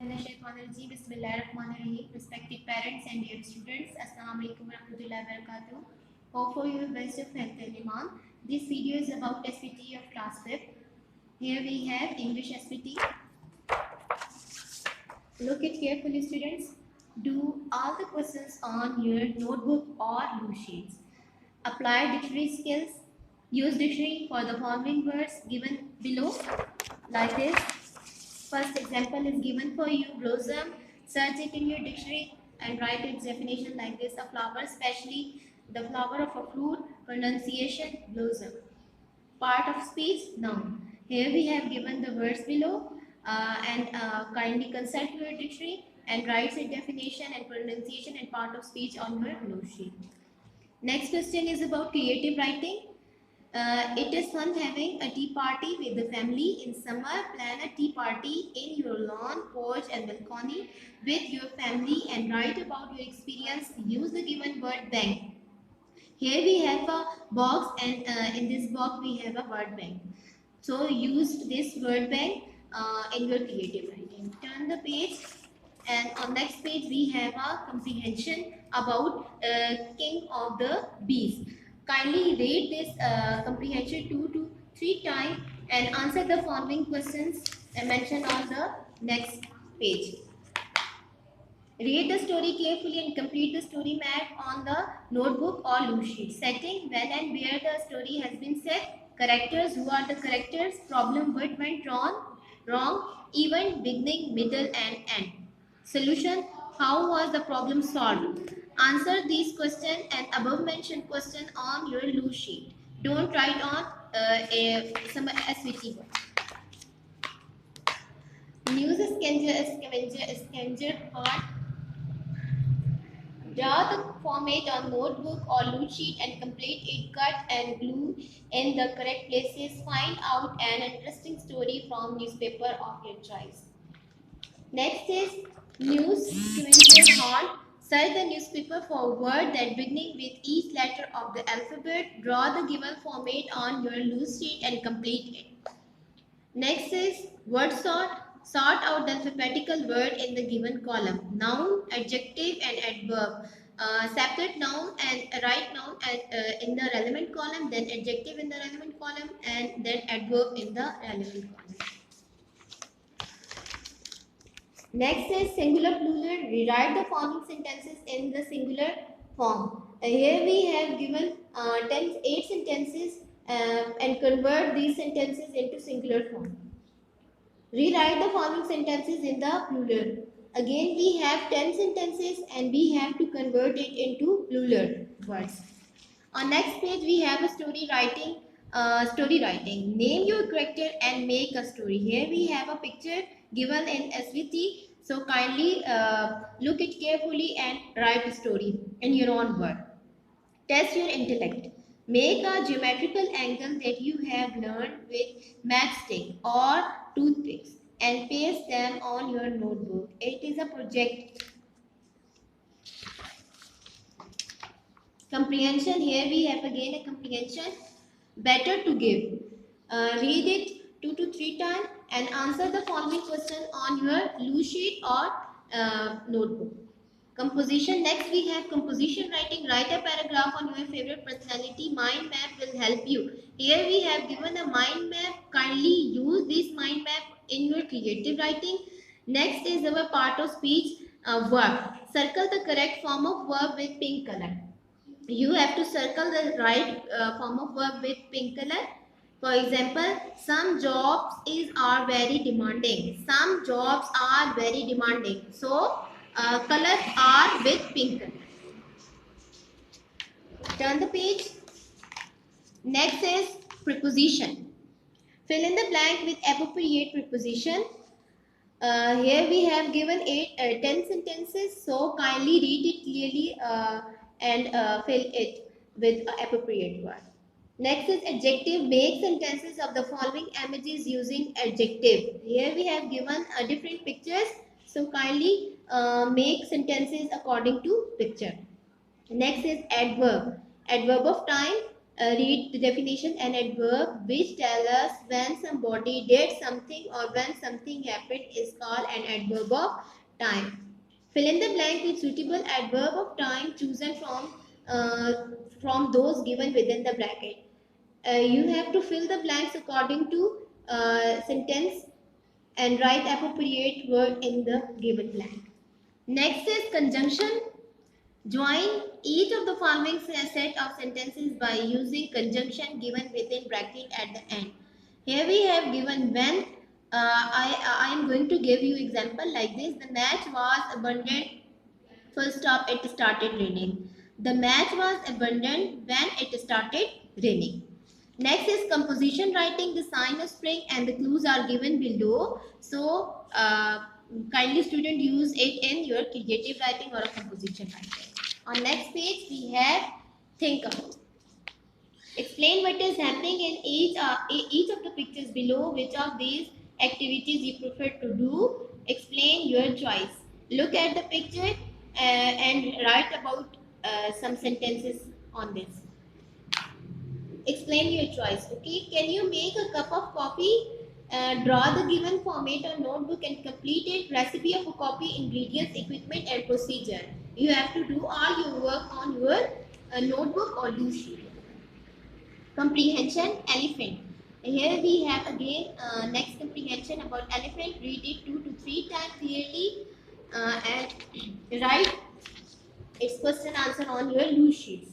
Bismillahirrahmanirrahim. Respected parents and dear students, Assalamu alaikum warahmatullahi wabarakatuh. Hope for your best of health and iman. This video is about SVT of class 5th. Here we have English SVT. Look it carefully, students. Do all the questions on your notebook or loose sheets. Apply dictionary skills. Use dictionary for the following words given below, like this. First example is given for you, blossom. Search it in your dictionary and write its definition like this: a flower, especially the flower of a fruit. Pronunciation, blossom. Part of speech, noun. Here we have given the words below, and kindly consult your dictionary and write its definition and pronunciation and part of speech on your note sheet. Next question is about creative writing. It is fun having a tea party with the family in summer. Plan a tea party in your lawn, porch, and balcony with your family and write about your experience. Use the given word bank. Here we have a box, and in this box we have a word bank. So use this word bank in your creative writing. Turn the page, and on next page we have a comprehension about King of the Bees. Kindly read this comprehension 2 to 3 times and answer the following questions mentioned on the next page. Read the story carefully and complete the story map on the notebook or loose sheet. Setting, when and where the story has been set. Characters, who are the characters. Problem, what went wrong. Event, beginning, middle and end. Solution, how was the problem solved? Answer these questions and above mentioned question on your loose sheet. Don't write on some SVT words. News scavenger part. Draw the format on notebook or loose sheet and complete it. Cut and glue in the correct places. Find out an interesting story from newspaper of your choice. Next is news scavenger hunt. Search the newspaper for word that beginning with each letter of the alphabet. Draw the given format on your loose sheet and complete it. Next is word sort. Sort out the alphabetical word in the given column. Noun, adjective and adverb. Separate noun and write noun in the relevant column, then adjective in the relevant column, and then adverb in the relevant column. Next is singular plural. Rewrite the following sentences in the singular form. Here we have given 8 sentences and convert these sentences into singular form. Rewrite the following sentences in the plural. Again, we have 10 sentences and we have to convert it into plural words. On next page, we have a story writing. Name your character and make a story. Here we have a picture given in SVT. So kindly look it carefully and write a story in your own word. Test your intellect. Make a geometrical angle that you have learned with matchstick or toothpicks and paste them on your notebook. It is a project. Comprehension. Here we have again a comprehension. Better to give. Read it 2 to 3 times and answer the following question on your loose sheet or notebook. Composition. Next we have composition writing. Write a paragraph on your favorite personality. Mind map will help you. Here we have given a mind map. Kindly use this mind map in your creative writing. Next is our part of speech, verb. Circle the correct form of verb with pink color. You have to circle the right form of verb with pink color. For example, some jobs are very demanding. Some jobs are very demanding. So, colors are with pink color. Turn the page. Next is preposition. Fill in the blank with appropriate preposition. Here we have given 10 sentences. So, kindly read it clearly and fill it with appropriate word. Next is adjective. Make sentences of the following images using adjective. Here we have given different pictures. So kindly make sentences according to picture. Next is adverb. Adverb of time. read the definition. An adverb which tells us when somebody did something or when something happened is called an adverb of time. Fill in the blank with suitable adverb of time chosen from those given within the bracket. You have to fill the blanks according to sentence and write appropriate word in the given blank. Next is conjunction. Join each of the following set of sentences by using conjunction given within bracket at the end. Here we have given when. I am going to give you example like this. The match was abundant. Full stop. It started raining. The match was abundant when it started raining. Next is composition writing. The sign of spring and the clues are given below. So kindly student use it in your creative writing or a composition writing. On next page we have think about. Explain what is happening in each of the pictures below. Which of these activities you prefer to do? Explain your choice. Look at the picture and write about some sentences on this. Explain your choice. Okay, can you make a cup of coffee? Draw the given format on notebook and complete it. Recipe of a coffee, ingredients, equipment and procedure. You have to do all your work on your notebook or loose sheet. Comprehension, elephant. Here we have again next comprehension about elephant. Read it 2 to 3 times clearly and write its question answer on your loose sheets.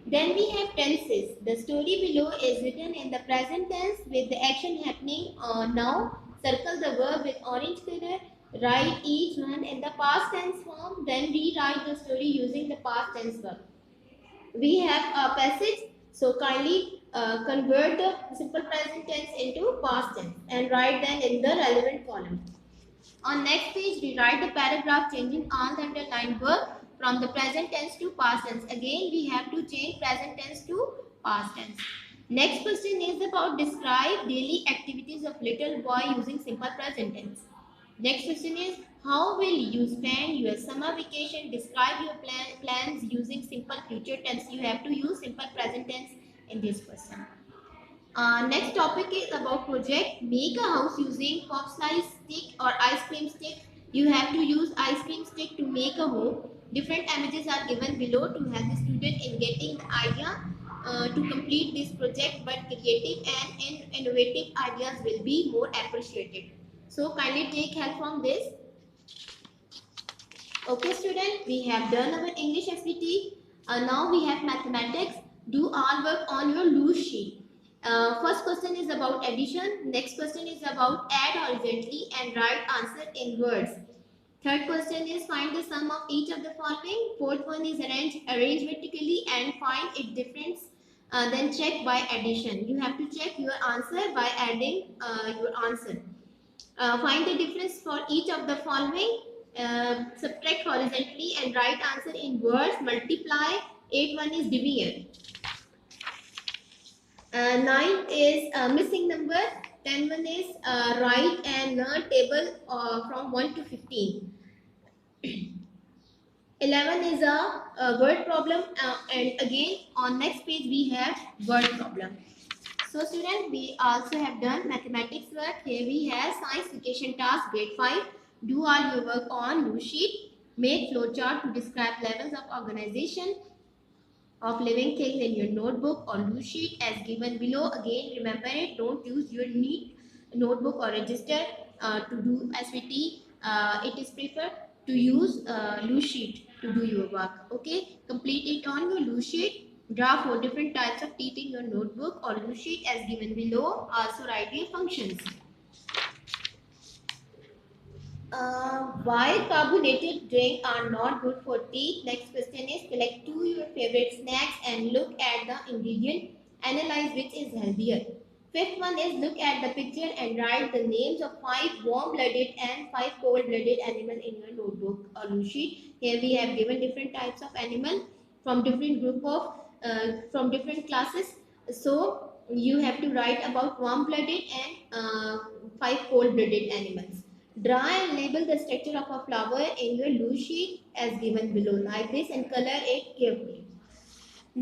Then we have tenses. The story below is written in the present tense with the action happening now. Circle the verb with orange color. Write each one in the past tense form. Then rewrite the story using the past tense verb. We have a passage. So kindly convert the simple present tense into past tense and write them in the relevant column. On next page, we write the paragraph changing all the underlined verb from the present tense to past tense. Again, we have to change present tense to past tense. Next question is about describe daily activities of little boy using simple present tense. Next question is how will you spend your summer vacation? Describe your plans using simple future tense. You have to use simple present tense in this question. Next topic is about project. Make a house using pop slice stick or ice cream stick. You have to use ice cream stick to make a home. Different images are given below to help the student in getting the idea to complete this project, but creative and innovative ideas will be more appreciated. So kindly take help from this. Okay student, we have done our English activity. Now we have mathematics. Do all work on your loose sheet. First question is about addition. Next question is about add horizontally and write answer in words. Third question is find the sum of each of the following. Fourth one is arrange vertically and find its difference. Then check by addition. You have to check your answer by adding your answer. Find the difference for each of the following. Subtract horizontally and write answer in words. Multiply. 8 one is division. 9 is missing number. 10 one is write and learn table from 1 to 15. 11 is a word problem and again on next page we have word problem. So students, we also have done mathematics work. Here we have science education task grade 5. Do all your work on loose sheet. Make flowchart to describe levels of organization of living things in your notebook or loose sheet as given below. Again, remember it. Don't use your neat notebook or register to do SVT. It is preferred to use loose sheet to do your work. Okay, complete it on your loose sheet. Draw 4 different types of teeth in your notebook or loose sheet as given below. Also write your functions. Why carbonated drinks are not good for teeth? Next question is select 2 your favorite snacks and look at the ingredient. Analyze which is healthier. Fifth one is look at the picture and write the names of 5 warm-blooded and 5 cold-blooded animals in your notebook or loose sheet. Here we have given different types of animal from different group of from different classes. So you have to write about warm-blooded and 5 cold-blooded animals. Draw and label the structure of a flower in your loose sheet as given below like this and color it carefully.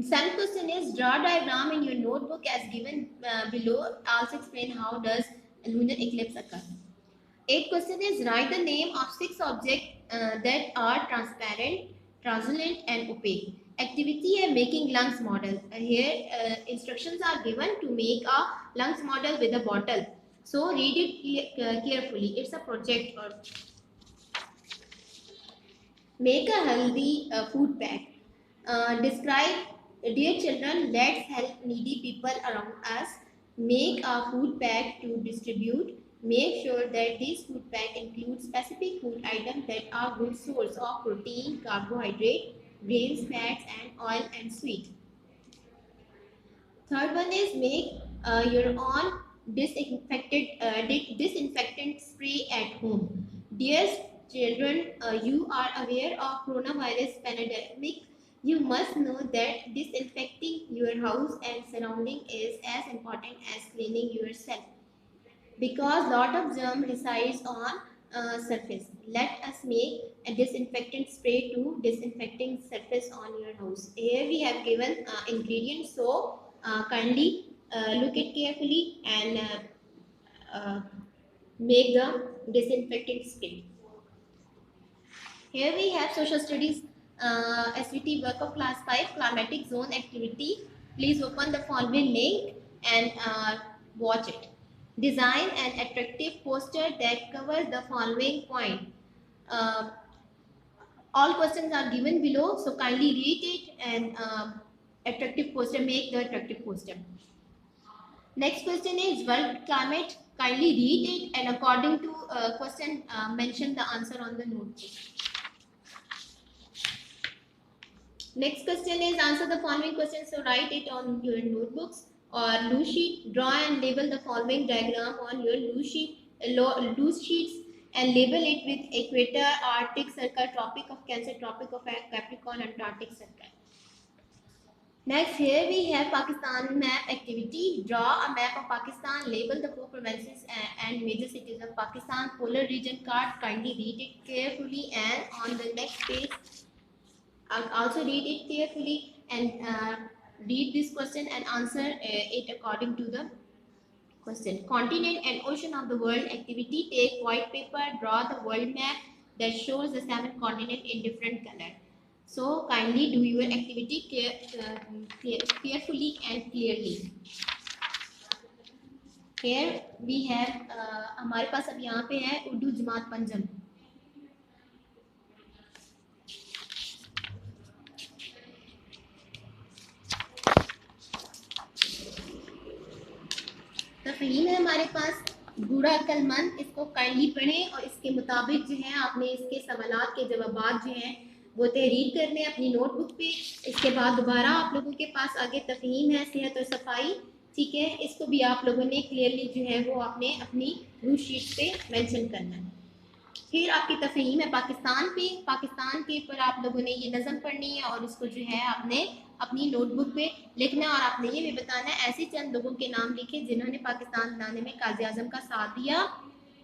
Seventh question is draw diagram in your notebook as given below. Also explain how does lunar eclipse occur. Eighth question is write the name of 6 objects that are transparent, translucent, and opaque. Activity है making lungs model. Here instructions are given to make a lungs model with a bottle. So read it carefully. It's a project. Or make a healthy food pack. Describe, dear children, let's help needy people around us. Make a food pack to distribute. Make sure that this food pack includes specific food items that are good source of protein, carbohydrate, grains, fats, and oil and sweet. Third one is make your own disinfectant spray at home. Dear children, you are aware of coronavirus pandemic. You must know that disinfecting your house and surrounding is as important as cleaning yourself because lot of germ resides on surface. Let us make a disinfectant spray to disinfecting surface on your house. Here we have given ingredients, so kindly look it carefully and make the disinfectant spray. Here we have social studies SVT work of class 5 climatic zone activity. Please open the following link and watch it. Design an attractive poster that covers the following point. Uh, all questions are given below, so kindly read it and attractive poster, make the attractive poster. Next question is world climate. Kindly read it and according to question mention the answer on the notebook. Next question is answer the following questions. So write it on your notebooks or loose sheet. Draw and label the following diagram on your loose sheets and label it with equator, Arctic circle, Tropic of Cancer, Tropic of Capricorn, Antarctic circle. Next, here we have Pakistan map activity. Draw a map of Pakistan, label the 4 provinces and major cities of Pakistan. Polar region card, kindly read it carefully and on the next page also read it carefully and read this question and answer it according to the question. Continent and ocean of the world activity. Take white paper, draw the world map that shows the 7 continents in different color. So kindly do your activity carefully and clearly. Here we have हमारे पास अब यहाँ पे है उर्दू जमात पंजम. तफहीम है हमारे पास बूढ़ा अक्लमंद. इसको kindly पढ़ें और इसके मुताबिक जो है आपने इसके सवालात के जवाबात जो हैं वो तहरीर करने अपनी नोटबुक पे. इसके बाद दोबारा आप लोगों के पास आगे तफहीम है सेहत और सफाई, ठीक है, इसको भी आप लोगों ने क्लियरली जो है वो आपने अपनी रूट शीट पे मेंशन करना है. फिर आपकी तफहीम है पाकिस्तान पे. पाकिस्तान के ऊपर आप लोगों ने ये नज़म पढ़नी है और इसको जो है आपने अपनी नोटबुक पे लिखना और आपने ये भी बताना है ऐसे चंद लोगों के नाम लिखे जिन्होंने पाकिस्तान बनाने में काज़ी आज़म का साथ दिया.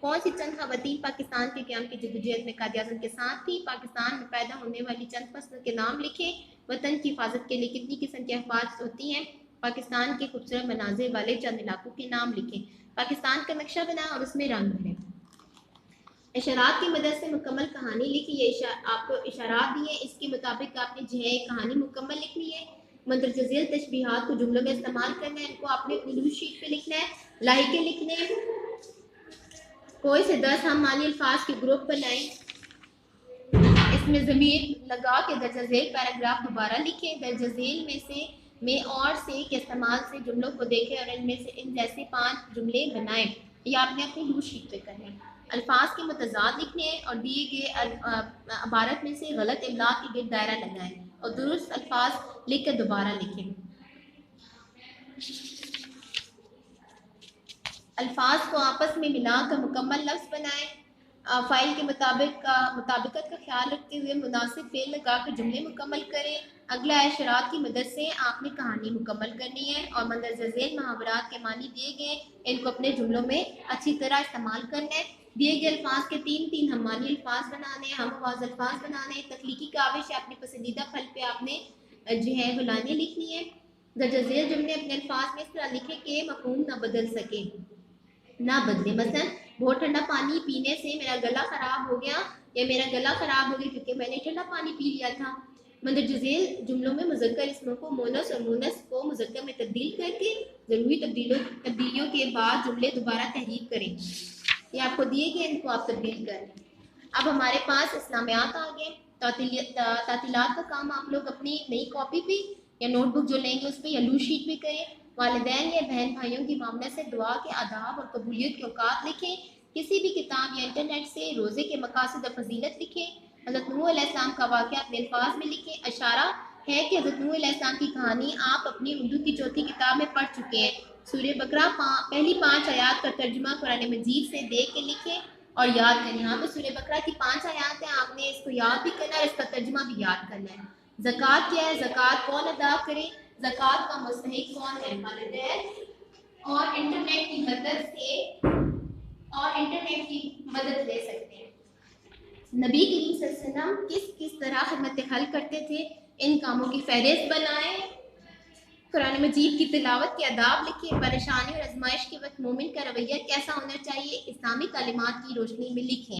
कौन सी चंद खवातीन पाकिस्तान के क़याम की जद्दोजहद में काज़ी आज़म के साथ थी. पाकिस्तान में पैदा होने वाली चंद फसलों के नाम लिखे. वतन की हिफाजत के लिए कितनी किस्म की अफवाज होती हैं. पाकिस्तान के खूबसूरत मनाजिर वाले चंद इलाकों के नाम लिखें. पाकिस्तान का नक्शा बना और उसमें रंग भरें. इशारात की मदद से मुकम्मल कहानी लिखी है. आपको इशारात दिए, इसके मुताबिक आपने जो है कहानी मुकम्मल लिखनी है. मंदरजा झेल तशबीहात को जुमलों में इस्तेमाल करना है. इनको आपने अपनी लूज शीट पे लिखना है. लाइके लिखने हैं. कोई से 10 हम मानी अल्फाज के ग्रुप बनाएं. इसमें ज़मीर लगा के दर्जा झेल पैराग्राफ दोबारा लिखें. दर्जा झेल में से में और से के इस्तेमाल से जुमलों को देखें और इनमें से इन जैसे 5 जुमले बनाएं. ये आपने अपनी लूज शीट पे करना है. अल्फाज के मुतजाद लिखने हैं और दिए गए इबारत में से गलत इमला के गिर्द दायरा लगाएं और दुरुस्त अल्फाज लिख कर दोबारा लिखें. अल्फाज को आपस में मिलाकर मुकम्मल लफ्ज़ बनाएं. फ़ाइल के मुताबिकत का ख्याल रखते हुए मुनासिब फेल लगाकर जुमले मुकम्मल करें. अगला इशारात की मदद से आपने कहानी मुकम्मल करनी है और मंदरजा झेल मुहावरात के मानी दिए गए, इनको अपने जुमलों में अच्छी तरह इस्तेमाल करना है. दिए गए अल्फाज के 3 हमानी अल्फाज बनाने, हम आवाज़ अल्फाज बनाने. तख्लीकी काविश है अपनी पसंदीदा फल पे आपने جو ہے وہ لائنیں لکھنی ہے. درج ذیل جملے اپنے الفاظ میں اس طرح لکھیں کہ مفہوم نہ بدل سکے، نہ بدلے. مثلا بہت ٹھنڈا پانی پینے سے میرا گلا خراب ہو گیا، یا میرا گلا خراب ہو گیا کیونکہ میں نے ٹھنڈا پانی پی لیا تھا. مندرجہ ذیل جملوں میں مذکر اسموں کو مونس اور مونس کو مذکر میں تبدیل کر کے ضروری تبدیلیوں کے بعد جملے دوبارہ تحریر کریں. یہ آپ کو دیے گئے، ان کو آپ تبدیل کریں. اب ہمارے پاس اسلامیات آ گئے. تعطیلات کا کام آپ لوگ اپنی نئی کاپی پہ یا نوٹ بک جو لیں گے اس پہ یا لوز شیٹ پہ کریں. والدین یا بہن بھائیوں کی معاملے سے دعا کے آداب اور قبولیت کے اوقات لکھیں. کسی بھی کتاب یا انٹرنیٹ سے روزے کے مقاصد اور فضیلت لکھیں. حضرت نوح علیہ السلام کا واقعہ اپنے الفاظ میں لکھیں. اشارہ ہے کہ حضرت نوح علیہ السلام کی کہانی آپ اپنی اردو کی چوتھی کتاب میں پڑھ چکے ہیں. سورہ بقرہ پہلی 5 آیات کا ترجمہ قرآن مجید سے دیکھ کے لکھیں اور یاد کریں. یہاں پہ سورہ بقرہ کی 5 آیات ہیں، آپ نے اس کو یاد بھی کرنا ہے اور اس کا ترجمہ بھی یاد کرنا ہے. زکوٰۃ کیا ہے، زکوٰۃ کون ادا کرے، زکوٰۃ کا مستحق کون ہے، والدین اور انٹرنیٹ کی مدد لے سکتے ہیں. نبی کریم صلی اللہ علیہ وسلم کس طرح خدمت حل کرتے تھے، ان کاموں کی فہرست بنائیں. قرآن مجید کی تلاوت کے آداب لکھیں. پریشانی اور آزمائش کے وقت مومن کا رویہ کیسا ہونا چاہیے، اسلامی تعلیمات کی روشنی میں لکھیں.